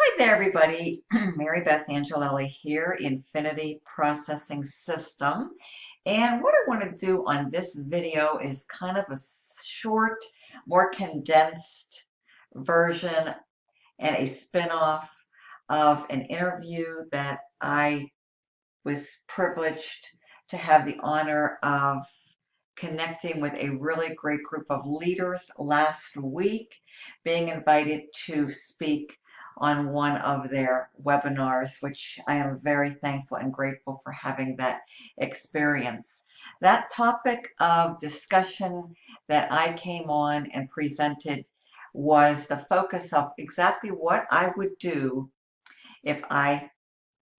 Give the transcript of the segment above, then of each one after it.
Hi there, everybody. Marybeth Angelelli here, Infinity Processing System. And what I want to do on this video is kind of a short, more condensed version and a spin-off of an interview that I was privileged to have the honor of connecting with a really great group of leaders last week, being invited to speak on one of their webinars, which I am very thankful and grateful for having that experience. That topic of discussion that I came on and presented was the focus of exactly what I would do if I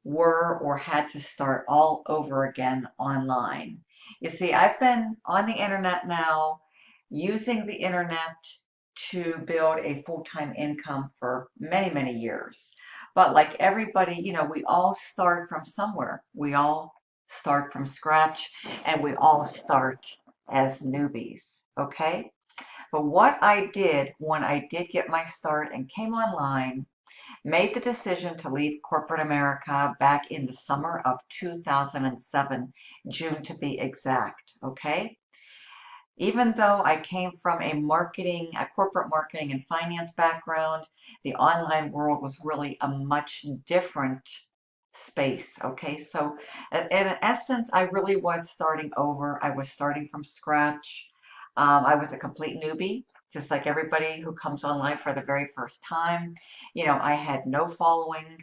were or had to start all over again online. You see, I've been on the internet now, using the internet to build a full-time income for many, many years. But like everybody, we all start from somewhere. We all start from scratch and we all start as newbies, okay? But what I did when I did get my start and came online, made the decision to leave corporate America back in the summer of 2007, June to be exact, okay? Even though I came from a corporate marketing and finance background, the online world was really a much different space, okay? So in essence, I really was starting over. I was starting from scratch. I was a complete newbie, just like everybody who comes online for the very first time. I had no following,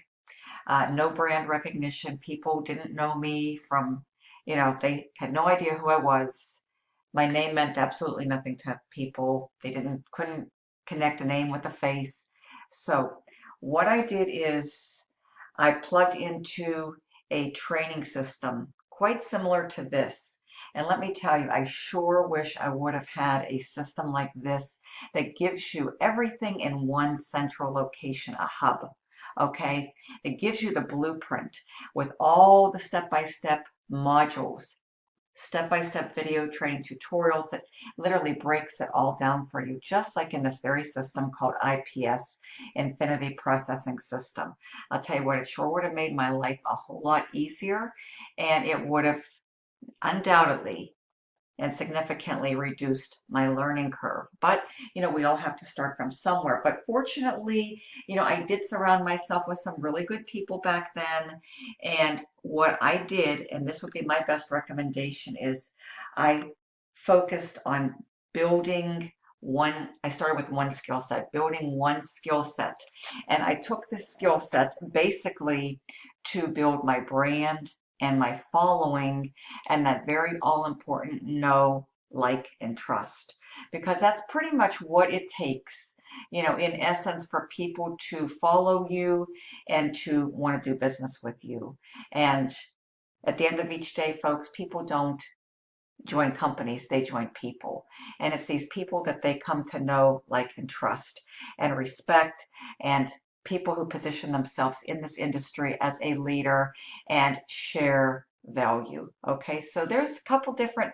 no brand recognition. People didn't know me from, they had no idea who I was. My name meant absolutely nothing to people. They couldn't connect a name with a face. So what I did is I plugged into a training system quite similar to this. And let me tell you, I sure wish I would have had a system like this that gives you everything in one central location, a hub. Okay? It gives you the blueprint with all the step-by-step modules, step-by-step video training tutorials that literally breaks it all down for you, just like in this very system called IPS, Infinity Processing System. I'll tell you what, it sure would have made my life a whole lot easier, and it would have undoubtedly and significantly reduced my learning curve. But, we all have to start from somewhere. But fortunately, I did surround myself with some really good people back then. And what I did, and this would be my best recommendation, is I focused on building I started with one skill set, building one skill set. And I took this skill set basically to build my brand and my following and that very all important know, like, and trust. Because that's pretty much what it takes, in essence, for people to follow you and to want to do business with you. And at the end of each day, folks, people don't join companies, they join people. And it's these people that they come to know, like, and trust and respect, and people who position themselves in this industry as a leader and share value. Okay, so there's a couple different,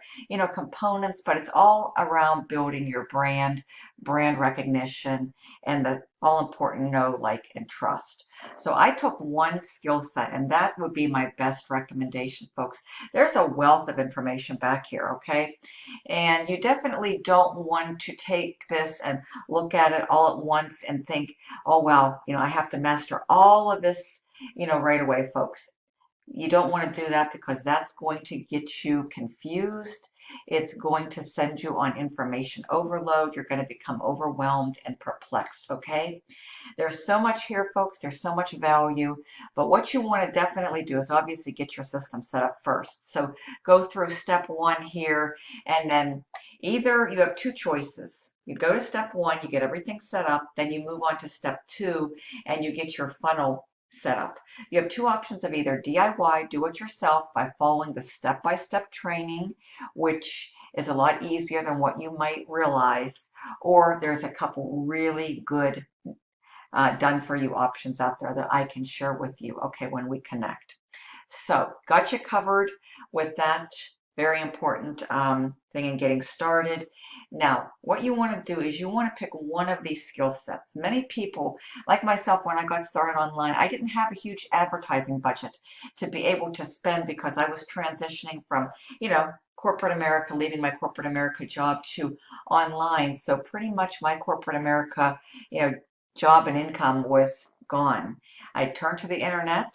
components, but it's all around building your brand recognition, and the all important know, like, and trust. So I took one skill set, and that would be my best recommendation, folks. There's a wealth of information back here, okay? And you definitely don't want to take this and look at it all at once and think, oh, well, I have to master all of this, right away, folks. You don't want to do that because that's going to get you confused. It's going to send you on information overload. You're going to become overwhelmed and perplexed, okay? There's so much here, folks. There's so much value. But what you want to definitely do is obviously get your system set up first. So go through step one here, and then either you have two choices. You go to step one, you get everything set up, then you move on to step two, and you get your funnel set up. You have two options of either DIY, do it yourself by following the step-by-step training, which is a lot easier than what you might realize, or there's a couple really good done for you options out there that I can share with you, okay, when we connect. So got you covered with that Very important thing in getting started. Now, what you want to do is you want to pick one of these skill sets. Many people, like myself, when I got started online, I didn't have a huge advertising budget to be able to spend because I was transitioning from, corporate America, leaving my corporate America job to online. So pretty much my corporate America, job and income was gone. I turned to the internet,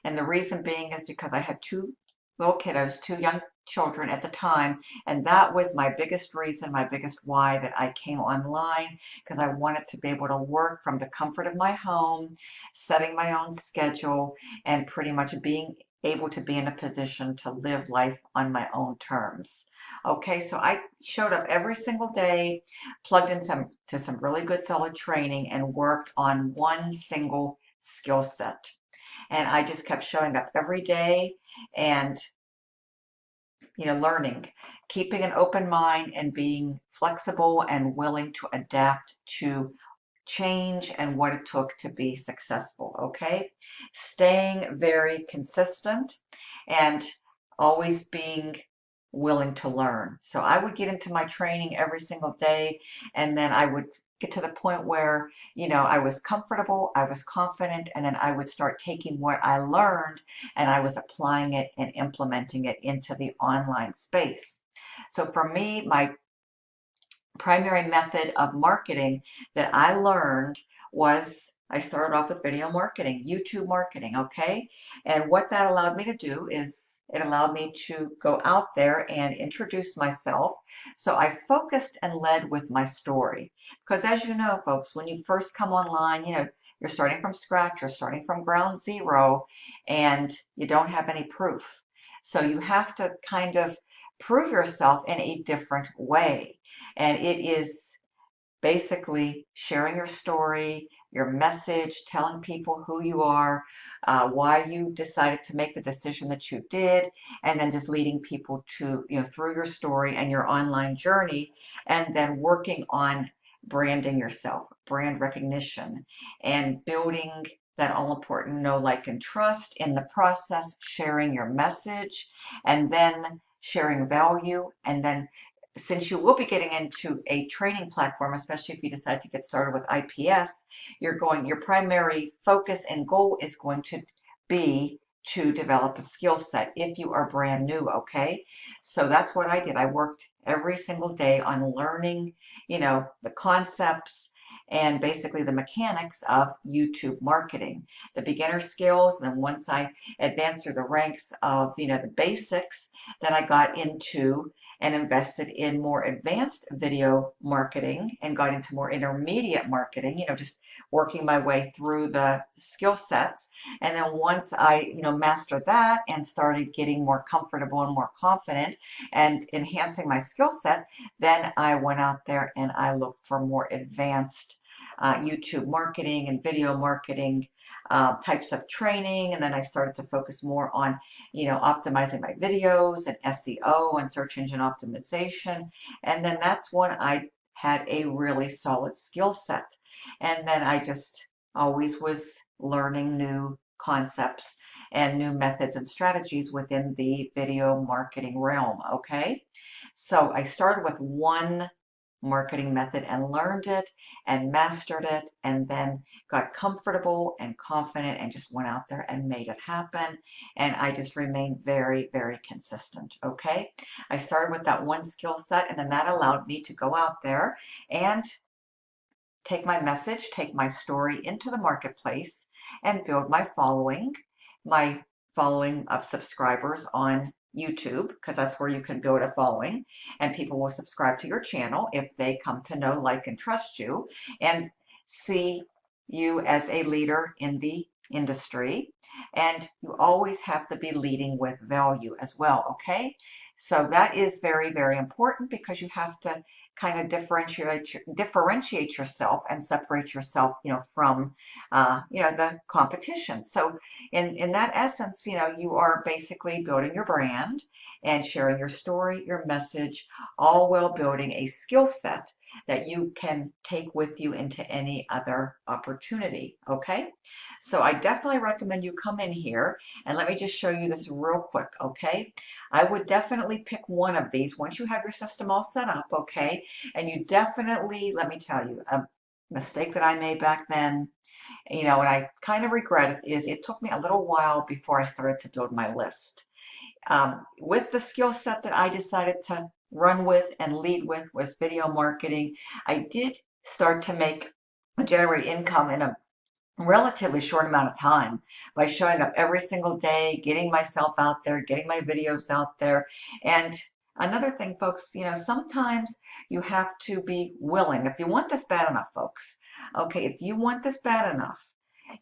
and the reason being is because I had two little kiddos, two young children at the time, and that was my biggest reason, my biggest why that I came online, because I wanted to be able to work from the comfort of my home, setting my own schedule, and pretty much being able to be in a position to live life on my own terms. Okay, so I showed up every single day, plugged into some really good solid training, and worked on one single skill set. And I just kept showing up every day and, learning, keeping an open mind and being flexible and willing to adapt to change and what it took to be successful. Okay. Staying very consistent and always being willing to learn. So I would get into my training every single day, and then I would get to the point where, I was comfortable, I was confident, and then I would start taking what I learned and I was applying it and implementing it into the online space. So for me, my primary method of marketing that I learned was I started off with video marketing, YouTube marketing, okay? And what that allowed me to do is it allowed me to go out there and introduce myself. So I focused and led with my story. Because as you know, folks, when you first come online, you're starting from scratch, you're starting from ground zero, and you don't have any proof. So you have to kind of prove yourself in a different way. And it is basically sharing your story, your message, telling people who you are, why you decided to make the decision that you did, and then just leading people to, through your story and your online journey, and then working on branding yourself, brand recognition, and building that all important know, like, and trust in the process, sharing your message, and then sharing value, and then since you will be getting into a training platform, especially if you decide to get started with IPS, your primary focus and goal is going to be to develop a skill set if you are brand new, okay? So that's what I did. I worked every single day on learning, the concepts and basically the mechanics of YouTube marketing, the beginner skills. And then once I advanced through the ranks of, the basics, then I got into and invested in more advanced video marketing and got into more intermediate marketing, just working my way through the skill sets. And then once I, mastered that and started getting more comfortable and more confident and enhancing my skill set, then I went out there and I looked for more advanced YouTube marketing and video marketing types of training. And then I started to focus more on, optimizing my videos and SEO and search engine optimization. And then that's when I had a really solid skill set. And then I just always was learning new concepts and new methods and strategies within the video marketing realm. Okay. So I started with one marketing method and learned it and mastered it and then got comfortable and confident and just went out there and made it happen. And I just remained very, very consistent. Okay. I started with that one skill set, and then that allowed me to go out there and take my message, take my story into the marketplace and build my following of subscribers on YouTube, because that's where you can build a following and people will subscribe to your channel if they come to know, like, and trust you and see you as a leader in the industry. And you always have to be leading with value as well, okay? So that is very, very important because you have to kind of differentiate yourself and separate yourself, from, the competition. So in that essence, you are basically building your brand and sharing your story, your message, all while building a skill set that you can take with you into any other opportunity, okay? So I definitely recommend you come in here and let me just show you this real quick, okay? I would definitely pick one of these once you have your system all set up, okay? And you definitely, let me tell you, a mistake that I made back then, and I kind of regret it, is it took me a little while before I started to build my list. With the skill set that I decided to run with and lead with was video marketing, I did start to generate income in a relatively short amount of time by showing up every single day, getting myself out there, getting my videos out there. And another thing, folks, sometimes you have to be willing. If you want this bad enough, folks, okay, if you want this bad enough,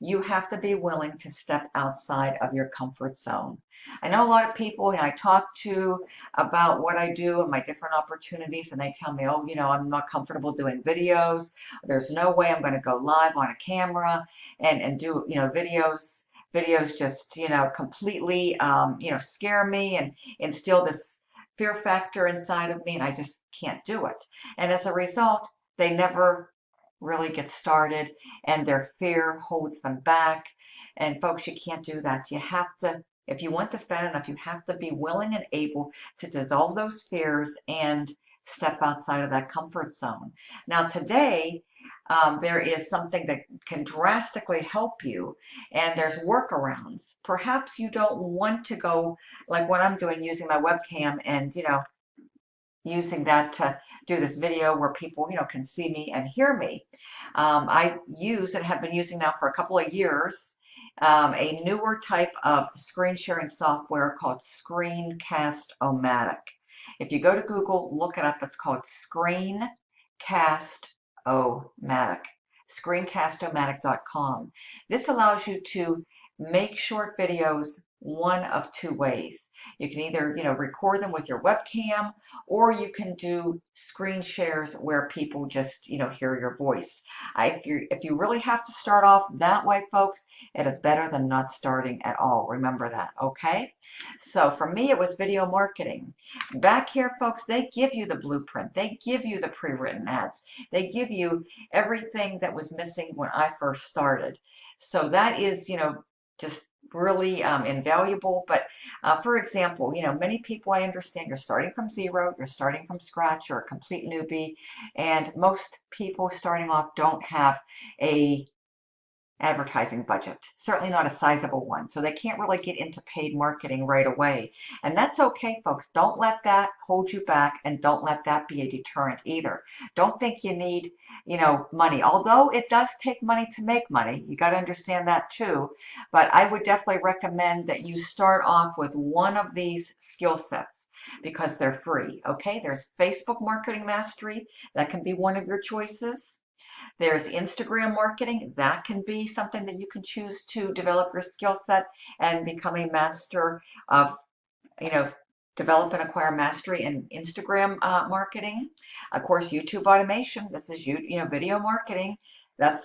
you have to be willing to step outside of your comfort zone. I know a lot of people, I talk to about what I do and my different opportunities, and they tell me, oh, I'm not comfortable doing videos. There's no way I'm going to go live on a camera and do videos just completely scare me and instill this fear factor inside of me, and I just can't do it. And as a result, they never really get started, and their fear holds them back. And folks, you can't do that. You have to, if you want this bad enough, you have to be willing and able to dissolve those fears and step outside of that comfort zone. Now today, there is something that can drastically help you, and there's workarounds. Perhaps you don't want to go like what I'm doing, using my webcam and using that to do this video where people can see me and hear me. I use and have been using now for a couple of years a newer type of screen sharing software called Screencast-O-Matic. If you go to Google, look it up. It's called Screencast-O-Matic. Screencast-O-Matic.com. This allows you to make short videos one of two ways. You can either, record them with your webcam, or you can do screen shares where people just, hear your voice. If you really have to start off that way, folks, it is better than not starting at all. Remember that, okay? So for me, it was video marketing. Back here, folks, they give you the blueprint. They give you the pre-written ads. They give you everything that was missing when I first started. So that is, just really invaluable. But for example, many people, I understand, you're starting from zero, you're starting from scratch, you're a complete newbie, and most people starting off don't have a advertising budget, certainly not a sizable one. So they can't really get into paid marketing right away. And that's okay, folks. Don't let that hold you back, and don't let that be a deterrent either. Don't think you need, money. Although it does take money to make money. You got to understand that too. But I would definitely recommend that you start off with one of these skill sets because they're free. Okay, there's Facebook Marketing Mastery. That can be one of your choices. There's Instagram marketing. That can be something that you can choose to develop your skill set and become a master of, develop and acquire mastery in Instagram marketing. Of course, YouTube automation. This is video marketing. That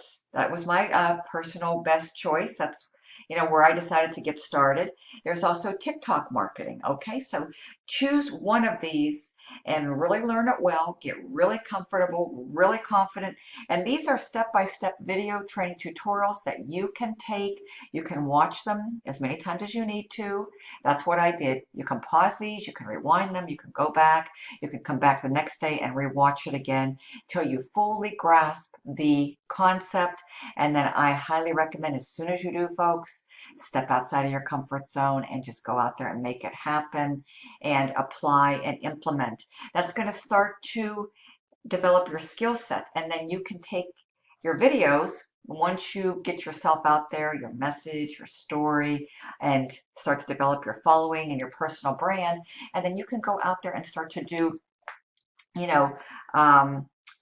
was my personal best choice. That's where I decided to get started. There's also TikTok marketing. Okay, so choose one of these and really learn it well, get really comfortable, really confident. And these are step-by-step video training tutorials that you can take. You can watch them as many times as you need to. That's what I did. You can pause these, you can rewind them, you can go back, you can come back the next day and rewatch it again till you fully grasp the concept. And then I highly recommend, as soon as you do, folks, step outside of your comfort zone and just go out there and make it happen and apply and implement. That's going to start to develop your skill set, and then you can take your videos once you get yourself out there, your message, your story, and start to develop your following and your personal brand, and then you can go out there and start to do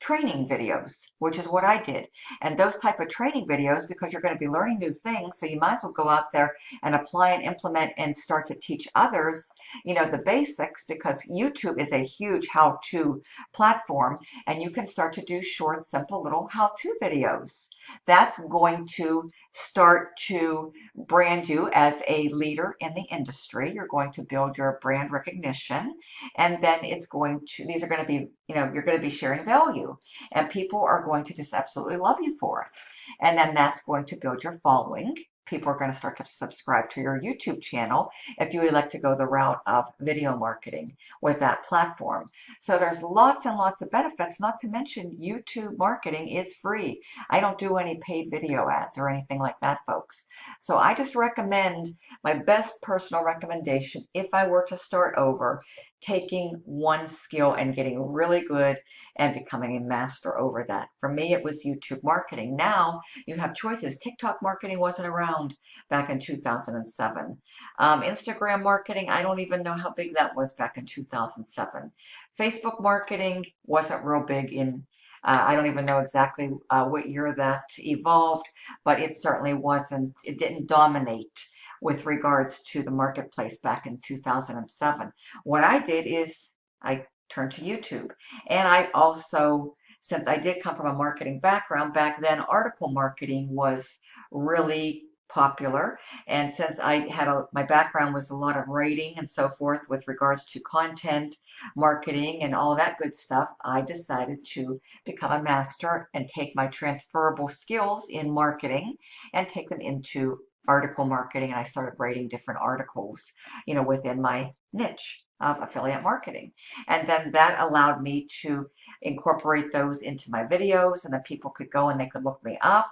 training videos, which is what I did. And those type of training videos, because you're going to be learning new things, so you might as well go out there and apply and implement and start to teach others, the basics, because YouTube is a huge how-to platform, and you can start to do short, simple little how-to videos. That's going to start to brand you as a leader in the industry. You're going to build your brand recognition, and then these are going to be, you're going to be sharing value, and people are going to just absolutely love you for it. And then that's going to build your following. People are going to start to subscribe to your YouTube channel if you would like to go the route of video marketing with that platform. So there's lots and lots of benefits, not to mention YouTube marketing is free. I don't do any paid video ads or anything like that, folks. So I just recommend, my best personal recommendation, if I were to start over, taking one skill and getting really good and becoming a master over that. For me, it was YouTube marketing. Now you have choices. TikTok marketing wasn't around back in 2007. Instagram marketing, I don't even know how big that was back in 2007. Facebook marketing wasn't real big in, I don't even know exactly what year that evolved, but it certainly wasn't, it didn't dominate with regards to the marketplace back in 2007. What I did is I turned to YouTube. And I also, since I did come from a marketing background, back then article marketing was really popular. And since my background was a lot of writing and so forth with regards to content, marketing, and all that good stuff, I decided to become a master and take my transferable skills in marketing and take them into article marketing. And I started writing different articles, within my niche of affiliate marketing. And then that allowed me to incorporate those into my videos, and then people could go and they could look me up.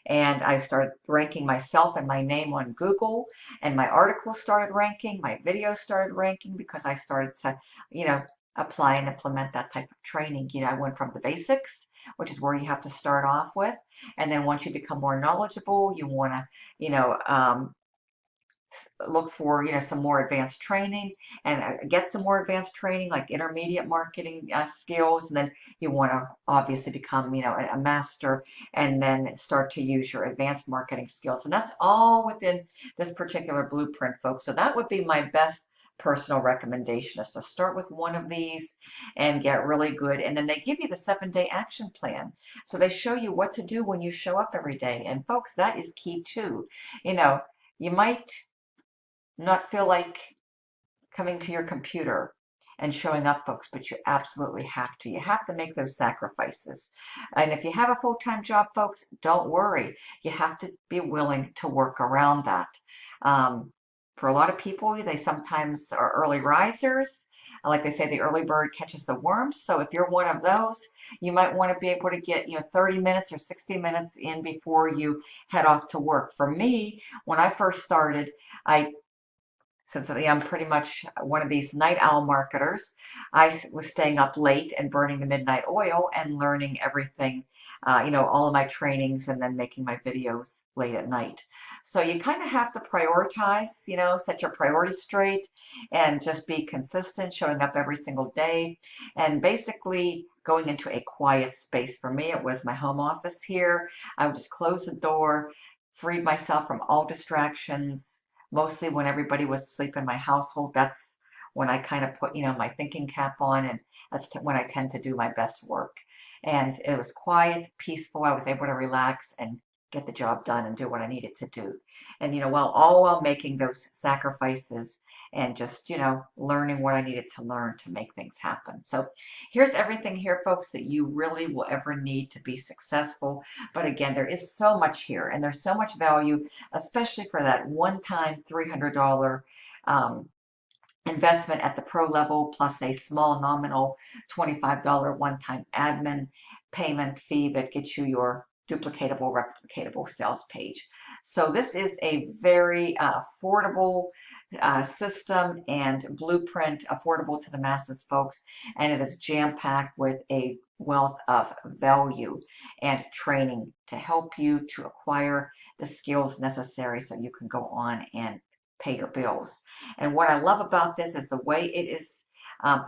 And I started ranking myself and my name on Google, and my articles started ranking, my videos started ranking because I started to, apply and implement that type of training. I went from the basics, which is where you have to start off with. And then once you become more knowledgeable, you want to, look for some more advanced training and get some more advanced training like intermediate marketing skills, and then you want to obviously become a master and then start to use your advanced marketing skills, and that's all within this particular blueprint, folks. So that would be my best personal recommendation, is to start with one of these and get really good. And then they give you the 7-day action plan, so they show you what to do when you show up every day. And folks, that is key too. You might not feel like coming to your computer and showing up, folks, but you absolutely have to. You have to make those sacrifices. And if you have a full-time job, folks, don't worry. You have to be willing to work around that. For a lot of people, they sometimes are early risers. Like they say, the early bird catches the worm. So if you're one of those, you might want to be able to get 30 minutes or 60 minutes in before you head off to work. For me, when I first started, since I'm pretty much one of these night owl marketers, I was staying up late and burning the midnight oil and learning everything, all of my trainings, and then making my videos late at night. So you kind of have to prioritize, set your priorities straight and just be consistent, showing up every single day, and basically going into a quiet space. For me, it was my home office here. I would just close the door, freed myself from all distractions. Mostly when everybody was asleep in my household, that's when I kind of put, my thinking cap on, and that's when I tend to do my best work. And it was quiet, peaceful. I was able to relax and get the job done and do what I needed to do. And, while making those sacrifices and just, learning what I needed to learn to make things happen. So here's everything here, folks, that you really will ever need to be successful. But again, there is so much here, and there's so much value, especially for that one-time $300 investment at the pro level, plus a small nominal $25 one-time admin payment fee that gets you your duplicatable, replicatable sales page. So this is a very affordable system and blueprint, affordable to the masses, folks, and it is jam-packed with a wealth of value and training to help you to acquire the skills necessary so you can go on and pay your bills. And what I love about this is the way it is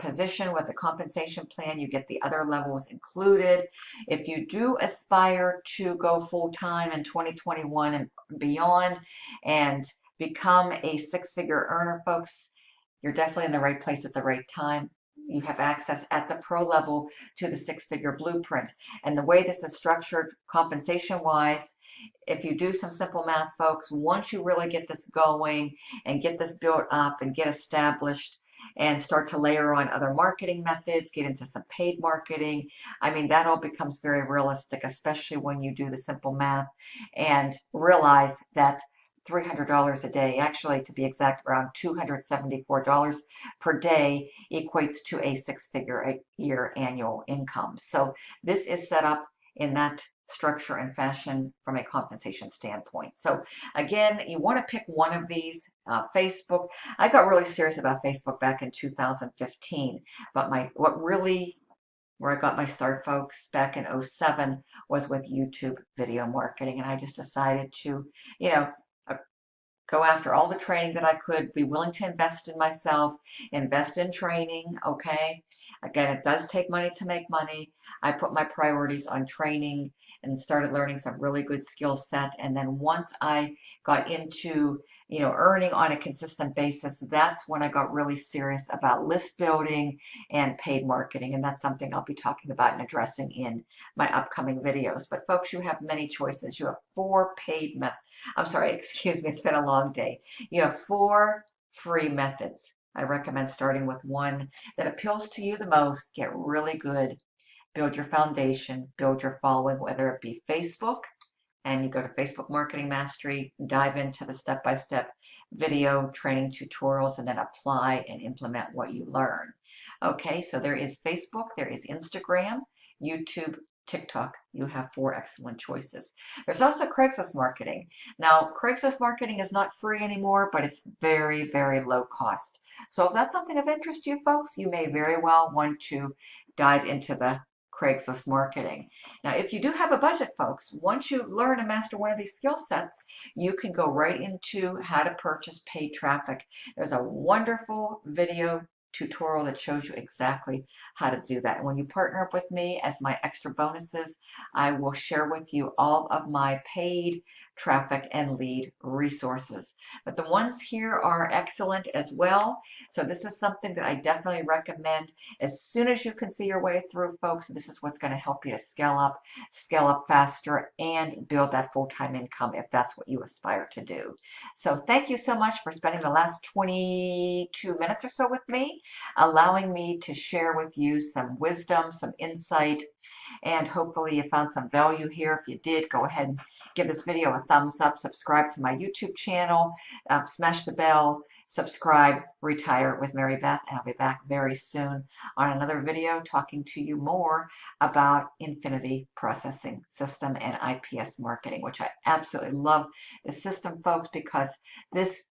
positioned with the compensation plan. You get the other levels included. If you do aspire to go full-time in 2021 and beyond and become a six-figure earner, folks, you're definitely in the right place at the right time. You have access at the pro level to the six-figure blueprint. And the way this is structured compensation-wise if you do some simple math, folks, once you really get this going and get this built up and get established and start to layer on other marketing methods, get into some paid marketing, I mean, that all becomes very realistic, especially when you do the simple math and realize that $300 a day, actually to be exact, around $274 per day equates to a six-figure a year annual income. So this is set up in that structure and fashion from a compensation standpoint. So again, you want to pick one of these. Facebook, I got really serious about Facebook back in 2015, but where I got my start, folks, back in '07 was with YouTube video marketing, and I just decided to, you know, go after all the training that I could, be willing to invest in myself, invest in training, okay? Again, it does take money to make money. I put my priorities on training and started learning some really good skill set. And then once I got into, earning on a consistent basis, that's when I got really serious about list building and paid marketing. And that's something I'll be talking about and addressing in my upcoming videos. But folks, you have many choices. You have four paid methods. I'm sorry, excuse me, it's been a long day. You have four free methods. I recommend starting with one that appeals to you the most. Get really good, build your foundation, build your following, whether it be Facebook, and you go to Facebook Marketing Mastery, dive into the step-by-step video training tutorials, and then apply and implement what you learn. Okay, so there is Facebook, there is Instagram, YouTube, TikTok. You have four excellent choices. There's also Craigslist Marketing. Now, Craigslist Marketing is not free anymore, but it's very, very low cost. So if that's something of interest to you folks, you may very well want to dive into the Craigslist Marketing. Now, if you do have a budget, folks, once you learn and master one of these skill sets, you can go right into how to purchase paid traffic. There's a wonderful video tutorial that shows you exactly how to do that. And when you partner up with me as my extra bonuses, I will share with you all of my paid traffic and lead resources. But the ones here are excellent as well. So this is something that I definitely recommend. As soon as you can see your way through, folks, this is what's going to help you to scale up faster, and build that full-time income if that's what you aspire to do. So thank you so much for spending the last 22 minutes or so with me, allowing me to share with you some wisdom, some insight, and hopefully you found some value here. If you did, go ahead and give this video a thumbs up, subscribe to my YouTube channel, smash the bell, subscribe, retire with Marybeth, and I'll be back very soon on another video talking to you more about Infinity Processing System and IPS marketing, which I absolutely love the system, folks, because this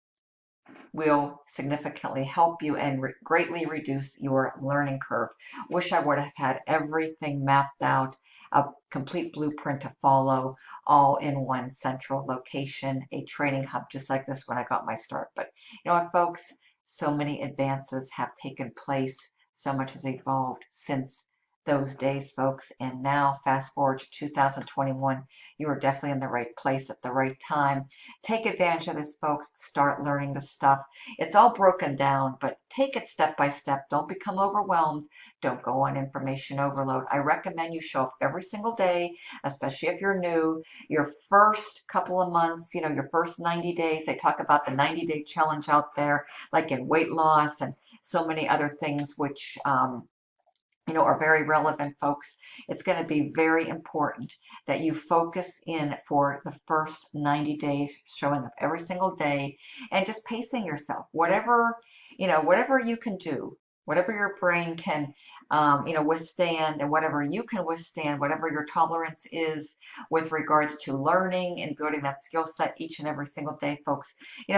will significantly help you and greatly reduce your learning curve. Wish I would have had everything mapped out, a complete blueprint to follow, all in one central location, a training hub just like this when I got my start. But you know what, folks? So many advances have taken place. So much has evolved since those days, folks. And now, fast forward to 2021, you are definitely in the right place at the right time. Take advantage of this, folks. Start learning the stuff. It's all broken down, but take it step by step. Don't become overwhelmed. Don't go on information overload. I recommend you show up every single day, especially if you're new. Your first couple of months, your first 90 days, they talk about the 90-day challenge out there, like in weight loss and so many other things, which are very relevant, folks. It's going to be very important that you focus in for the first 90 days, showing up every single day and just pacing yourself. Whatever you can do, whatever your brain can, withstand, and whatever you can withstand, whatever your tolerance is with regards to learning and building that skill set each and every single day, folks.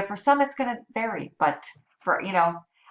For some it's going to vary, but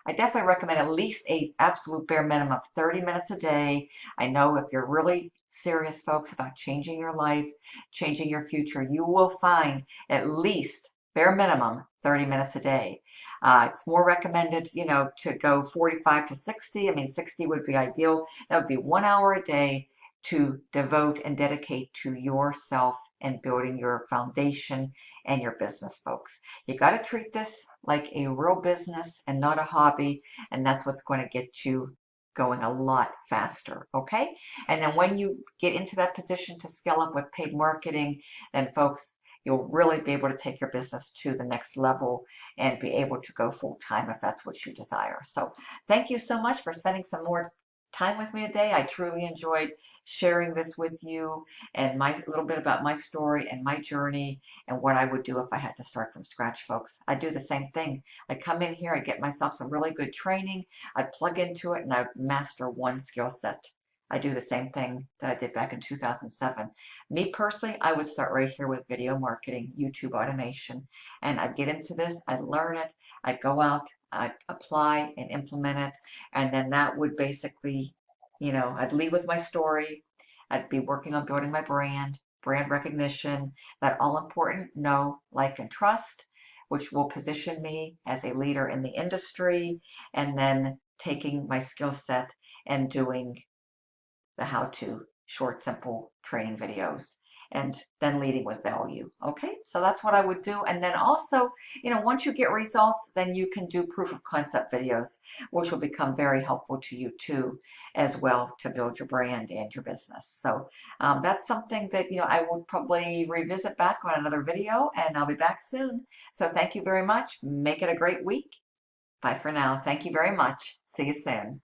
I definitely recommend at least a absolute bare minimum of 30 minutes a day. I know if you're really serious, folks, about changing your life, changing your future, you will find at least bare minimum 30 minutes a day. It's more recommended, to go 45 to 60. I mean, 60 would be ideal. That would be 1 hour a day to devote and dedicate to yourself and building your foundation and your business, folks. You got to treat this like a real business and not a hobby, and that's what's going to get you going a lot faster, okay? And then when you get into that position to scale up with paid marketing, then folks, you'll really be able to take your business to the next level and be able to go full time if that's what you desire. So thank you so much for spending some more time with me today. I truly enjoyed sharing this with you and my little bit about my story and my journey and what I would do if I had to start from scratch, folks. I do the same thing. I come in here, I get myself some really good training, I plug into it, and I master one skill set. I do the same thing that I did back in 2007. Me personally, I would start right here with video marketing, YouTube automation, and I'd get into this, I'd learn it, I'd go out, I'd apply and implement it, and then that would basically, I'd lead with my story. I'd be working on building my brand recognition, that all important know, like, and trust, which will position me as a leader in the industry, and then taking my skill set and doing the how-to short, simple training videos, and then leading with value. Okay, so that's what I would do. And then also, once you get results, then you can do proof of concept videos, which will become very helpful to you too, as well, to build your brand and your business. So that's something that, I will probably revisit back on another video, and I'll be back soon. So thank you very much. Make it a great week. Bye for now. Thank you very much. See you soon.